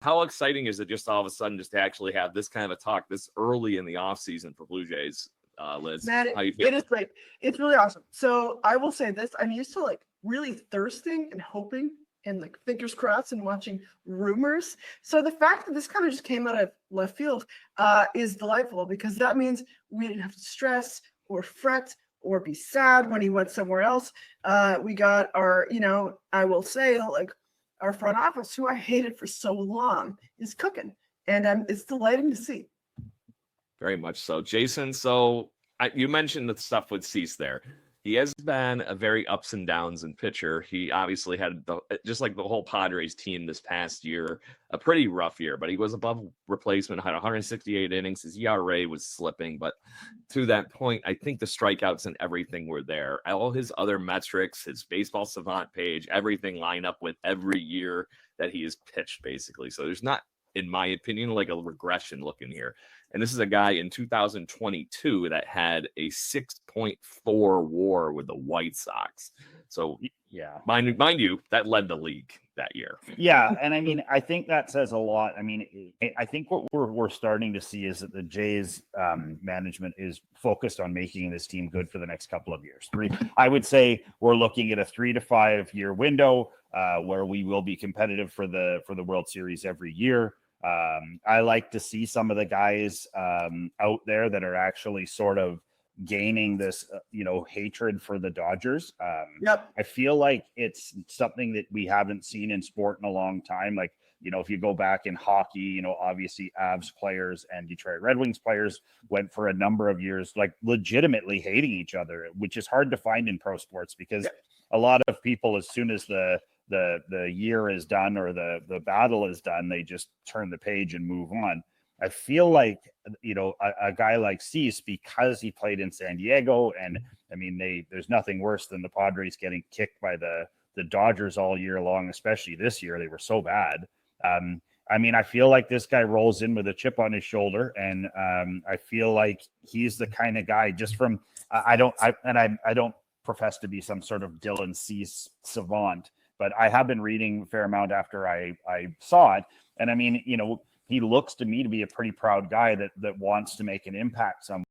how exciting is it just all of a sudden just to actually have this kind of a talk this early in the offseason for Blue Jays, Liz? Man, How you feel? it is like it's really awesome. So I will say this: I'm used to like really thirsting and hoping and like fingers crossed and watching rumors. So the fact that this kind of just came out of left field is delightful because that means we didn't have to stress or fret or be sad when he went somewhere else. We got our, I will say like our front office, who I hated for so long, is cooking, and it's delighting to see. Very much so. Jason, so you mentioned the stuff with Cease there. He has been a very ups and downs in pitcher. He obviously had, just like the whole Padres team this past year, a pretty rough year, but he was above replacement, had 168 innings. His ERA was slipping, but to that point, I think the strikeouts and everything were there. All his other metrics, his baseball savant page, everything line up with every year that he has pitched, basically. So there's not, in my opinion, like a regression looking here. And this is a guy in 2022 that had a 6.4 WAR with the White Sox. So, yeah, mind you, that led the league that year. Yeah, and I mean, I think that says a lot. I mean, I think what we're starting to see is that the Jays management is focused on making this team good for the next couple of years. I would say we're looking at a 3 to 5 year window where we will be competitive for the World Series every year. I like to see some of the guys out there that are actually sort of gaining this, hatred for the Dodgers. Yep. I feel like it's something that we haven't seen in sport in a long time. Like, if you go back in hockey, obviously Avs players and Detroit Red Wings players went for a number of years, like legitimately hating each other, which is hard to find in pro sports because a lot of people, as soon as the year is done or the battle is done, they just turn the page and move on. I feel like, a guy like Cease, because he played in San Diego, and I mean, there's nothing worse than the Padres getting kicked by the Dodgers all year long, especially this year. They were so bad. I mean, I feel like this guy rolls in with a chip on his shoulder, and I feel like he's the kind of guy just from, I don't profess to be some sort of Dylan Cease savant, but I have been reading a fair amount after I saw it. And I mean, he looks to me to be a pretty proud guy that wants to make an impact somewhere.